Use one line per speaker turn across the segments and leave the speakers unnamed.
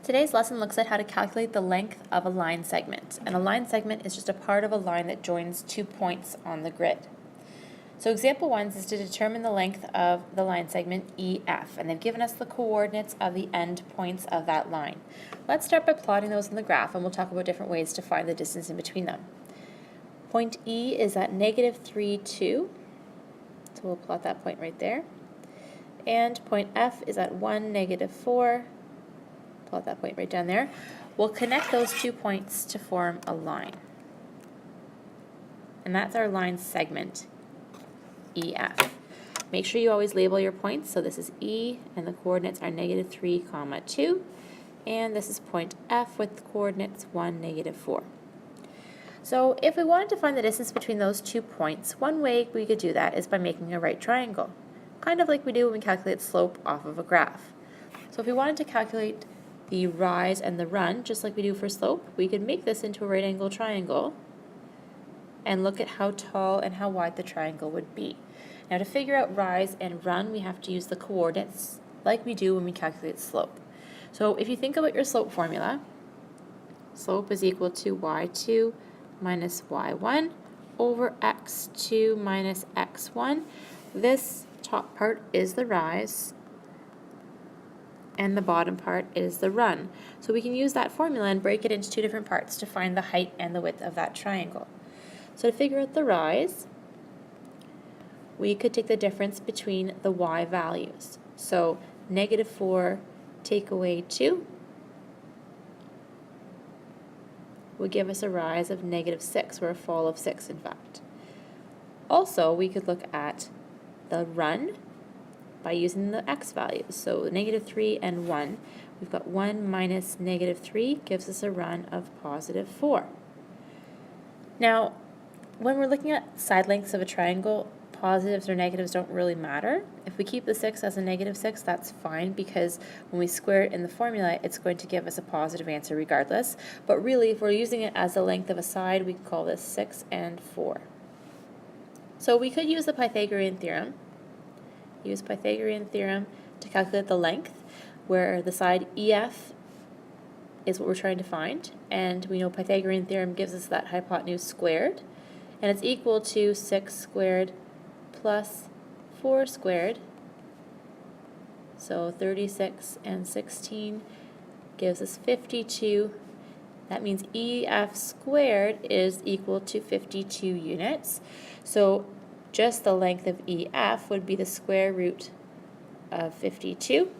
Today's lesson looks at how to calculate the length of a line segment. And a line segment is just a part of a line that joins 2 points on the grid. So example 1 is to determine the length of the line segment EF, and they've given us the coordinates of the end points of that line. Let's start by plotting those in the graph, and we'll talk about different ways to find the distance in between them. Point E is at -3, 2, so we'll plot that point right there. And point F is at 1, -4, plot that point right down there. We'll connect those 2 points to form a line. And that's our line segment, EF. Make sure you always label your points. So this is E, and the coordinates are -3, 2. And this is point F with the coordinates 1, -4. So if we wanted to find the distance between those 2 points, one way we could do that is by making a right triangle, kind of like we do when we calculate slope off of a graph. So if we wanted to calculate the rise and the run, just like we do for slope, we could make this into a right angle triangle and look at how tall and how wide the triangle would be. Now to figure out rise and run, we have to use the coordinates like we do when we calculate slope. So if you think about your slope formula, slope is equal to y2 minus y1 over x2 minus x1. This top part is the rise, and the bottom part is the run. So we can use that formula and break it into 2 different parts to find the height and the width of that triangle. So to figure out the rise, we could take the difference between the y values. So -4 take away 2 would give us a rise of -6, or a fall of 6 in fact. Also, we could look at the run by using the x values. So -3 and 1. We've got 1 minus -3 gives us a run of +4. Now, when we're looking at side lengths of a triangle, positives or negatives don't really matter. If we keep the 6 as a -6, that's fine, because when we square it in the formula, it's going to give us a positive answer regardless. But really, if we're using it as the length of a side, we can call this 6 and 4. So we could use the Pythagorean theorem. Use Pythagorean theorem to calculate the length, where the side EF is what we're trying to find, and we know Pythagorean theorem gives us that hypotenuse squared, and it's equal to 6 squared plus 4 squared. So 36 and 16 gives us 52. That means EF squared is equal to 52 units. So just the length of EF would be the square root of 52.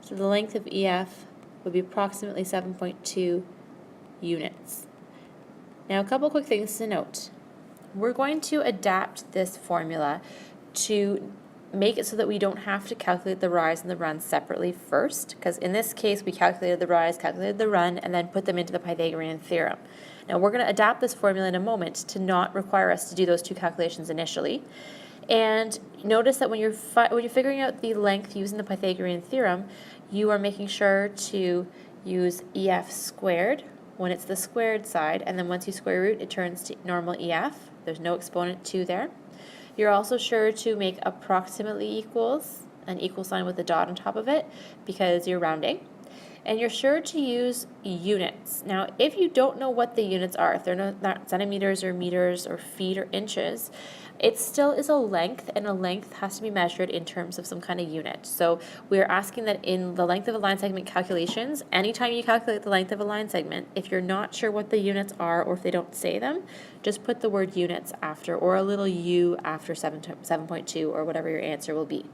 So the length of EF would be approximately 7.2 units. Now a couple quick things to note. We're going to adapt this formula to make it so that we don't have to calculate the rise and the run separately first, because in this case we calculated the rise, calculated the run, and then put them into the Pythagorean theorem. Now we're going to adapt this formula in a moment to not require us to do those 2 calculations initially. And notice that when you're figuring out the length using the Pythagorean theorem, you are making sure to use EF squared when it's the squared side, and then once you square root, it turns to normal EF. There's no exponent 2 there. You're also sure to make approximately equals, an equal sign with a dot on top of it, because you're rounding. And you're sure to use units. Now, if you don't know what the units are, if they're not centimeters or meters or feet or inches, it still is a length, and a length has to be measured in terms of some kind of unit. So we're asking that in the length of a line segment calculations, anytime you calculate the length of a line segment, if you're not sure what the units are, or if they don't say them, just put the word units after, or a little u after 7.2, or whatever your answer will be.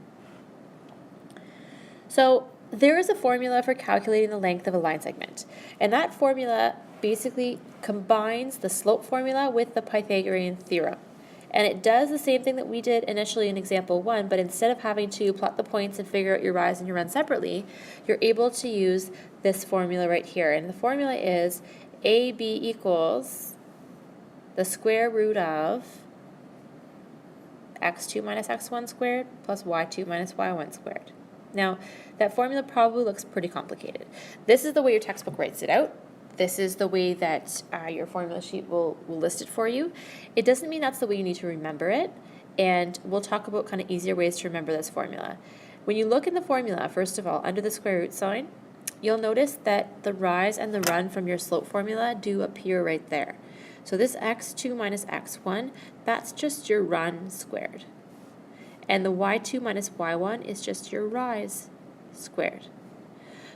So there is a formula for calculating the length of a line segment, and that formula basically combines the slope formula with the Pythagorean theorem. And it does the same thing that we did initially in example 1, but instead of having to plot the points and figure out your rise and your run separately, you're able to use this formula right here. And the formula is AB equals the square root of x2 minus x1 squared plus y2 minus y1 squared. Now, that formula probably looks pretty complicated. This is the way your textbook writes it out. This is the way that your formula sheet will list it for you. It doesn't mean that's the way you need to remember it, and we'll talk about kind of easier ways to remember this formula. When you look in the formula, first of all, under the square root sign, you'll notice that the rise and the run from your slope formula do appear right there. So this x2 minus x1, that's just your run squared. And the y2 minus y1 is just your rise squared.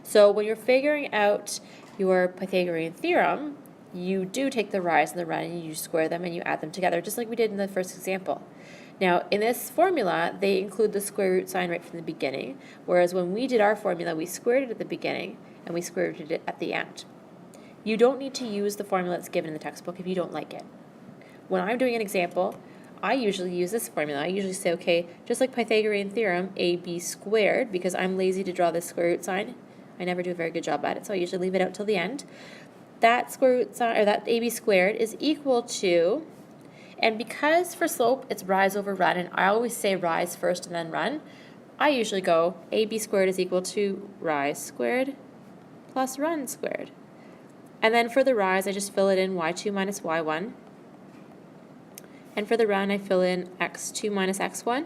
So when you're figuring out your Pythagorean theorem, you do take the rise and the run and you square them and you add them together, just like we did in the first example. Now, in this formula, they include the square root sign right from the beginning, whereas when we did our formula, we squared it at the beginning and we square rooted it at the end. You don't need to use the formula that's given in the textbook if you don't like it. When I'm doing an example, I usually use this formula. I usually say, okay, just like Pythagorean theorem, AB squared, because I'm lazy to draw this square root sign. I never do a very good job at it, so I usually leave it out till the end. That square root sign, or that AB squared, is equal to, and because for slope it's rise over run, and I always say rise first and then run, I usually go AB squared is equal to rise squared plus run squared. And then for the rise, I just fill it in y2 minus y1. And for the run, I fill in x2 minus x1.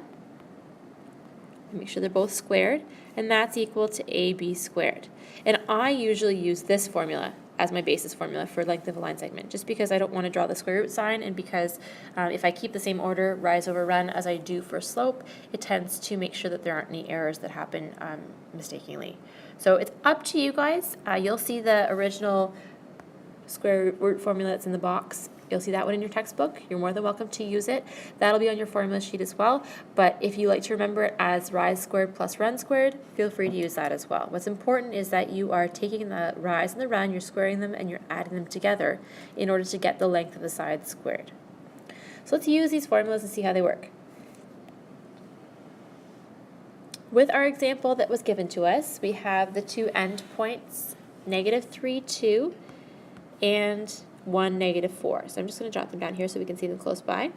Make sure they're both squared, and that's equal to AB squared. And I usually use this formula as my basis formula for length of a line segment, just because I don't want to draw the square root sign, and because if I keep the same order, rise over run, as I do for slope, it tends to make sure that there aren't any errors that happen mistakenly. So it's up to you guys. You'll see the original square root formula that's in the box. You'll see that one in your textbook. You're more than welcome to use it. That'll be on your formula sheet as well. But if you like to remember it as rise squared plus run squared, feel free to use that as well. What's important is that you are taking the rise and the run, you're squaring them, and you're adding them together in order to get the length of the side squared. So let's use these formulas and see how they work. With our example that was given to us, we have the two endpoints, -3, 2, and 1, -4. So I'm just going to jot them down here so we can see them close by.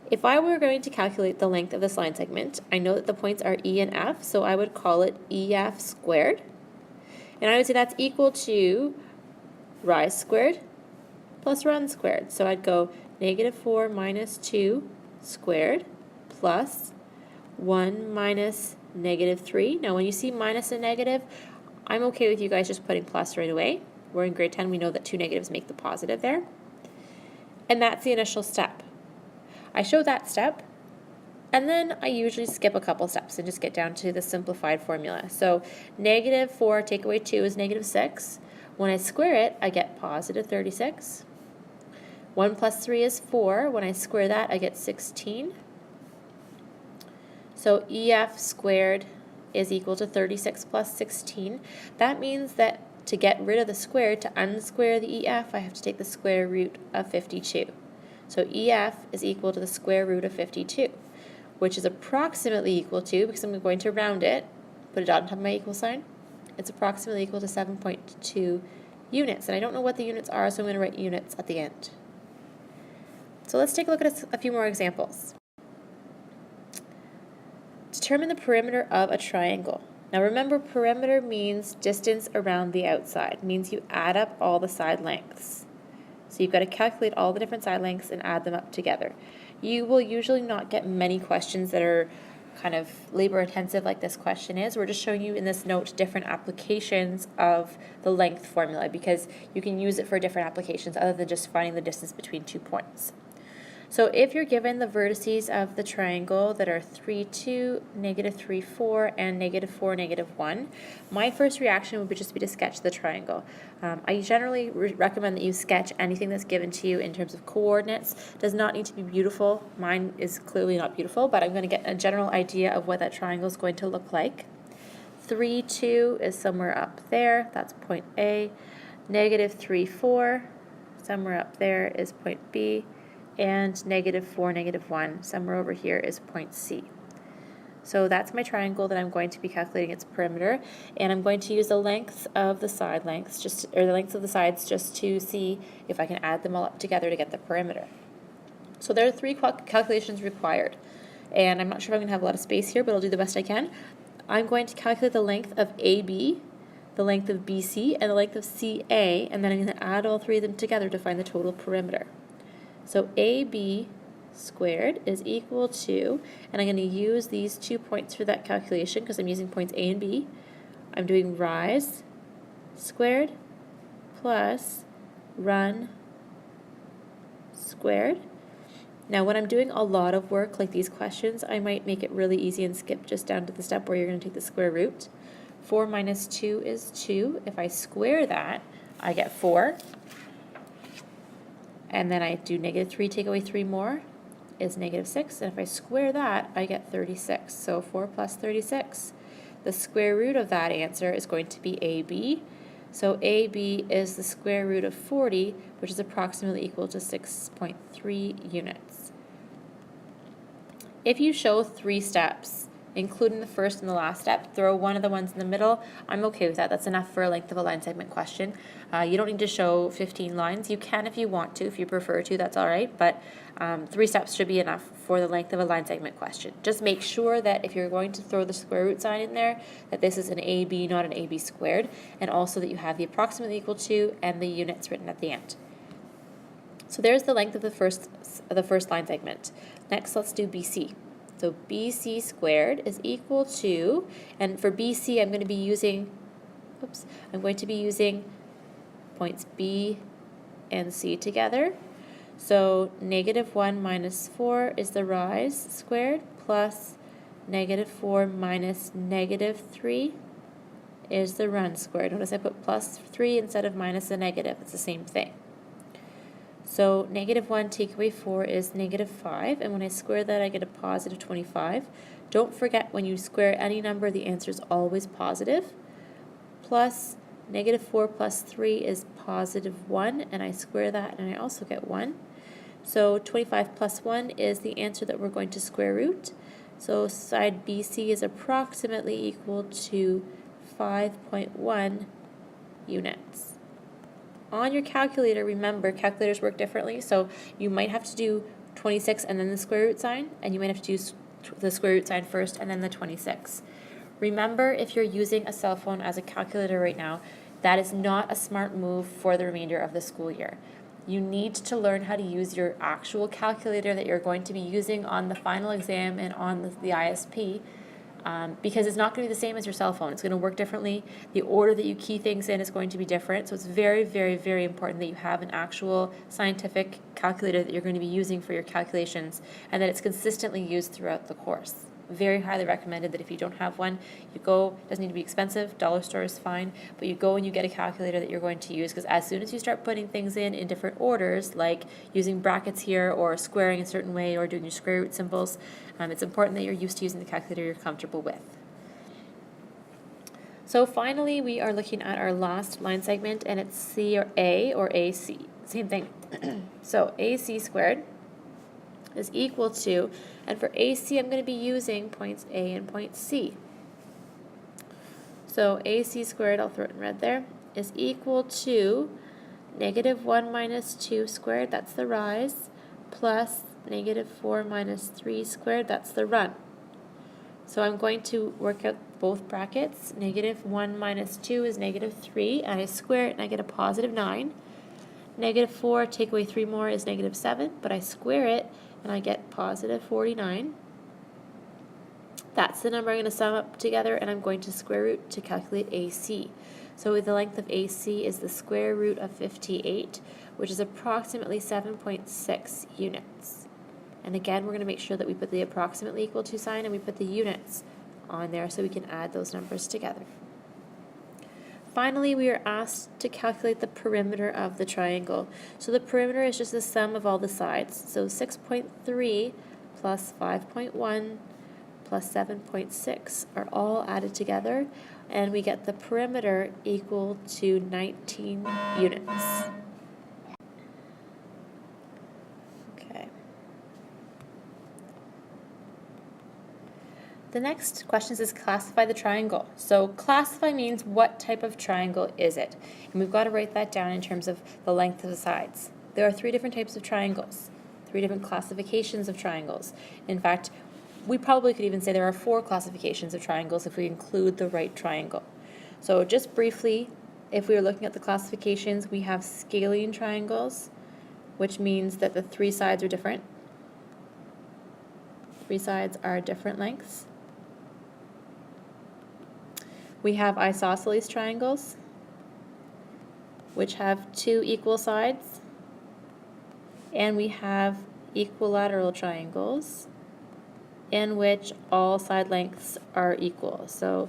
If I were going to calculate the length of this line segment, I know that the points are E and F, so I would call it EF squared. And I would say that's equal to rise squared plus run squared. So I'd go -4 minus 2 squared plus 1 minus -3. Now when you see minus and negative, I'm okay with you guys just putting plus right away. We're in grade 10, we know that two negatives make the positive there. And that's the initial step. I show that step, and then I usually skip a couple steps and just get down to the simplified formula. So -4 take away 2 is -6. When I square it, I get positive 36. 1 plus 3 is 4. When I square that, I get 16. So EF squared is equal to 36 plus 16. That means that to get rid of the square, to unsquare the EF, I have to take the square root of 52. So EF is equal to the square root of 52, which is approximately equal to, because I'm going to round it, put a dot on top of my equal sign, it's approximately equal to 7.2 units. And I don't know what the units are, so I'm going to write units at the end. So let's take a look at a few more examples. Determine the perimeter of a triangle. Now remember, perimeter means distance around the outside. It means you add up all the side lengths. So you've got to calculate all the different side lengths and add them up together. You will usually not get many questions that are kind of labor intensive like this question is. We're just showing you in this note different applications of the length formula, because you can use it for different applications other than just finding the distance between 2 points. So if you're given the vertices of the triangle that are 3, 2, -3, 4, and -4, -1, my first reaction would just be to sketch the triangle. I generally recommend that you sketch anything that's given to you in terms of coordinates. It does not need to be beautiful. Mine is clearly not beautiful, but I'm going to get a general idea of what that triangle is going to look like. 3, 2 is somewhere up there. That's point A. -3, 4, somewhere up there is point B. And -4, -1, somewhere over here is point C. So that's my triangle that I'm going to be calculating its perimeter, and I'm going to use the lengths of the side lengths, the lengths of the sides, just to see if I can add them all up together to get the perimeter. So there are 3 calculations required, and I'm not sure if I'm going to have a lot of space here, but I'll do the best I can. I'm going to calculate the length of AB, the length of BC, and the length of CA, and then I'm going to add all 3 of them together to find the total perimeter. So AB squared is equal to, and I'm going to use these 2 points for that calculation because I'm using points A and B. I'm doing rise squared plus run squared. Now when I'm doing a lot of work like these questions, I might make it really easy and skip just down to the step where you're going to take the square root. 4 minus 2 is 2. If I square that, I get 4. And then I do negative 3, take away 3 more is negative 6. And if I square that, I get 36. So 4 plus 36. The square root of that answer is going to be AB. So AB is the square root of 40, which is approximately equal to 6.3 units. If you show 3 steps, including the first and the last step, throw one of the ones in the middle, I'm okay with that. That's enough for a length of a line segment question. You don't need to show 15 lines. You can if you want to, if you prefer to, that's all right. But 3 steps should be enough for the length of a line segment question. Just make sure that if you're going to throw the square root sign in there, that this is an AB, not an AB squared, and also that you have the approximately equal to and the units written at the end. So there's the length of the first line segment. Next, let's do BC. So BC squared is equal to, and for BC I'm going to be using points B and C together. So negative 1 minus 4 is the rise squared plus negative 4 minus negative 3 is the run squared. Notice I put plus 3 instead of minus a negative. It's the same thing. So negative 1 take away 4 is negative 5, and when I square that I get a positive 25. Don't forget when you square any number the answer is always positive. Plus negative 4 plus 3 is positive 1, and I square that and I also get 1. So 25 plus 1 is the answer that we're going to square root. So side BC is approximately equal to 5.1 units. On your calculator, remember, calculators work differently, so you might have to do 26 and then the square root sign, and you might have to do the square root sign first and then the 26. Remember, if you're using a cell phone as a calculator right now, that is not a smart move for the remainder of the school year. You need to learn how to use your actual calculator that you're going to be using on the final exam and on the ISP. Because it's not going to be the same as your cell phone. It's going to work differently. The order that you key things in is going to be different. So it's very, very, very important that you have an actual scientific calculator that you're going to be using for your calculations and that it's consistently used throughout the course. Very highly recommended that if you don't have one, you go, it doesn't need to be expensive, dollar store is fine, but you go and you get a calculator that you're going to use, because as soon as you start putting things in different orders, like using brackets here or squaring a certain way or doing your square root symbols, it's important that you're used to using the calculator you're comfortable with. So finally, we are looking at our last line segment, and it's C or A or AC. Same thing. So AC squared is equal to, and for AC I'm going to be using points A and point C. So AC squared, I'll throw it in red there, is equal to negative 1 minus 2 squared, that's the rise, plus negative 4 minus 3 squared, that's the run. So I'm going to work out both brackets. Negative 1 minus 2 is negative 3, and I square it and I get a positive 9. Negative 4, take away 3 more is negative 7, but I square it and I get positive 49. That's the number I'm going to sum up together, and I'm going to square root to calculate AC. So the length of AC is the square root of 58, which is approximately 7.6 units. And again, we're going to make sure that we put the approximately equal to sign and we put the units on there so we can add those numbers together. Finally, we are asked to calculate the perimeter of the triangle. So the perimeter is just the sum of all the sides. So 6.3 plus 5.1 plus 7.6 are all added together, and we get the perimeter equal to 19 units. Okay. The next question is classify the triangle. So classify means what type of triangle is it? And we've got to write that down in terms of the length of the sides. There are 3 different types of triangles, 3 different classifications of triangles. In fact, we probably could even say there are 4 classifications of triangles if we include the right triangle. So just briefly, if we are looking at the classifications, we have scalene triangles, which means that the 3 sides are different. three sides are different lengths. We have isosceles triangles, which have two equal sides, and we have equilateral triangles in which all side lengths are equal. So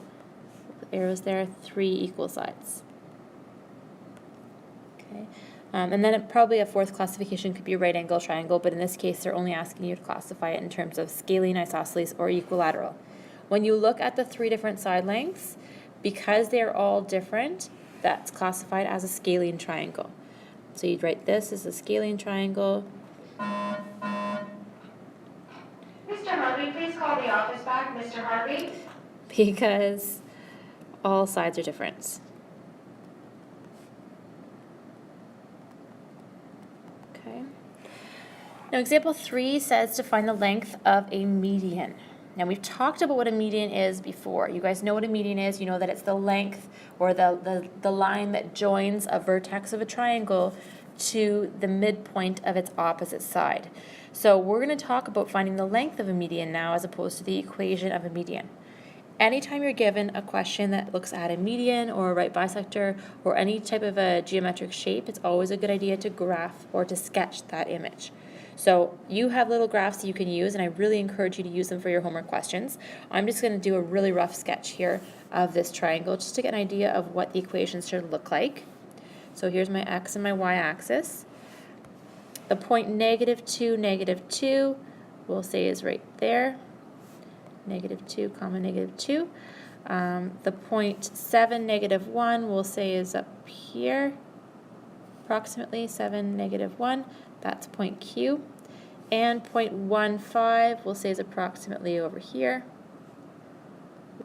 arrows there, three equal sides. Okay, and then probably a fourth classification could be a right angle triangle, but in this case they're only asking you to classify it in terms of scalene, isosceles, or equilateral. When you look at the three different side lengths, because they're all different, that's classified as a scalene triangle. So you'd write this as a scalene triangle.
Mr. Harvey, please call the office back. Mr. Harvey?
Because all sides are different. Okay. Now example 3 says to find the length of a median. Now we've talked about what a median is before. You guys know what a median is. You know that it's the length or the line that joins a vertex of a triangle to the midpoint of its opposite side. So we're going to talk about finding the length of a median now as opposed to the equation of a median. Anytime you're given a question that looks at a median or a right bisector or any type of a geometric shape, it's always a good idea to graph or to sketch that image. So you have little graphs you can use, and I really encourage you to use them for your homework questions. I'm just going to do a really rough sketch here of this triangle just to get an idea of what the equations should look like. So here's my x and my y axis. The point -2, -2, we'll say is right there. -2, comma, -2. The point 7, -1, we'll say is up here. Approximately 7, -1. That's point Q. And 0.15 we'll say is approximately over here.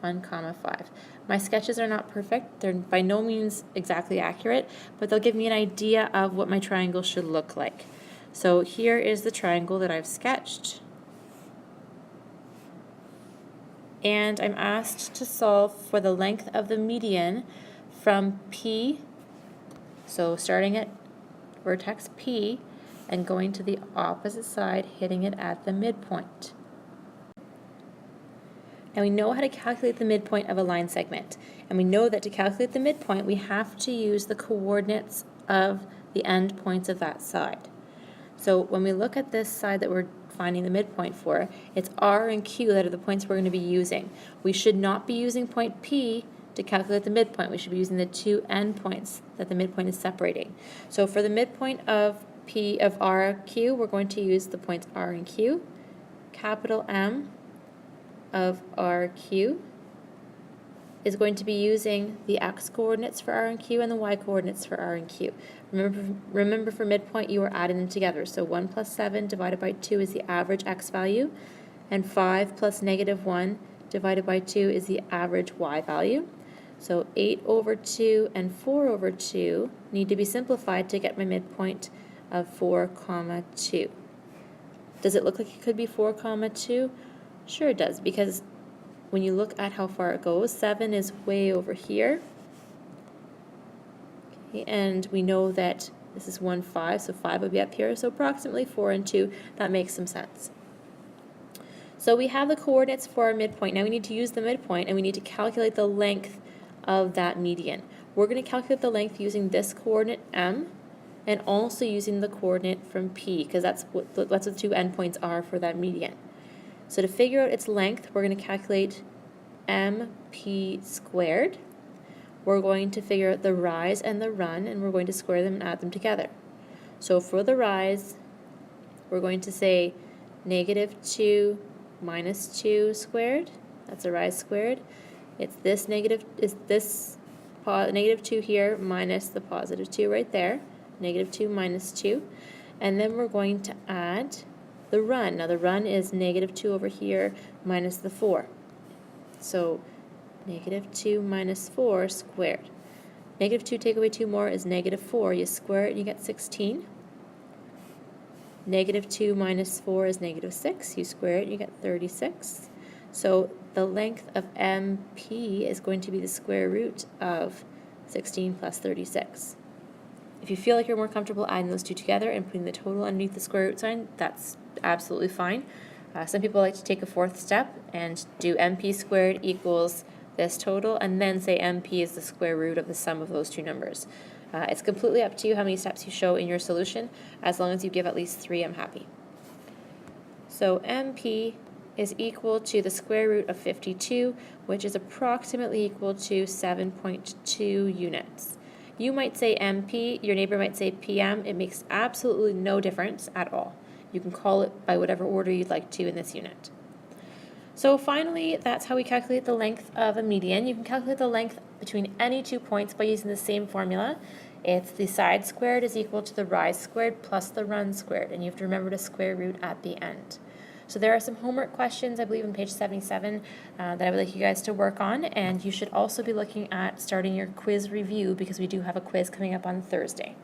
1, 5. My sketches are not perfect. They're by no means exactly accurate, but they'll give me an idea of what my triangle should look like. So here is the triangle that I've sketched. And I'm asked to solve for the length of the median from P, so starting at vertex P and going to the opposite side, hitting it at the midpoint. Now we know how to calculate the midpoint of a line segment, and we know that to calculate the midpoint we have to use the coordinates of the end points of that side. So when we look at this side that we're finding the midpoint for, it's R and Q that are the points we're going to be using. We should not be using point P to calculate the midpoint. We should be using the two end points that the midpoint is separating. So for the midpoint of P of R, Q, we're going to use the points R and Q. Capital M of RQ is going to be using the x coordinates for R and Q and the y coordinates for R and Q. Remember for midpoint you are adding them together. So 1 plus 7 divided by 2 is the average x value, and 5 plus -1 divided by 2 is the average y value. So 8 over 2 and 4 over 2 need to be simplified to get my midpoint of 4, 2. Does it look like it could be 4, 2? Sure it does, because when you look at how far it goes, 7 is way over here. Okay, and we know that this is 1, 5, so 5 would be up here, so approximately 4 and 2, that makes some sense. So we have the coordinates for our midpoint. Now we need to use the midpoint and we need to calculate the length of that median. We're going to calculate the length using this coordinate M and also using the coordinate from P, because that's what the two endpoints are for that median. So to figure out its length, we're going to calculate MP squared. We're going to figure out the rise and the run, and we're going to square them and add them together. So for the rise, we're going to say -2 minus 2 squared. That's a rise squared. It's this negative 2 here minus the positive 2 right there. -2 minus 2. And then we're going to add the run. Now the run is -2 over here minus the 4. So -2 minus 4 squared. -2 take away 2 more is -4. You square it and you get 16. -2 minus 4 is -6. You square it and you get 36. So the length of MP is going to be the square root of 16 plus 36. If you feel like you're more comfortable adding those two together and putting the total underneath the square root sign, that's absolutely fine. Some people like to take a fourth step and do MP squared equals this total, and then say MP is the square root of the sum of those two numbers. It's completely up to you how many steps you show in your solution. As long as you give at least 3, I'm happy. So MP is equal to the square root of 52, which is approximately equal to 7.2 units. You might say MP, your neighbor might say PM. It makes absolutely no difference at all. You can call it by whatever order you'd like to in this unit. So finally, that's how we calculate the length of a median. You can calculate the length between any 2 points by using the same formula. It's the side squared is equal to the rise squared plus the run squared, and you have to remember to square root at the end. So there are some homework questions, I believe on page 77, that I would like you guys to work on, and you should also be looking at starting your quiz review because we do have a quiz coming up on Thursday.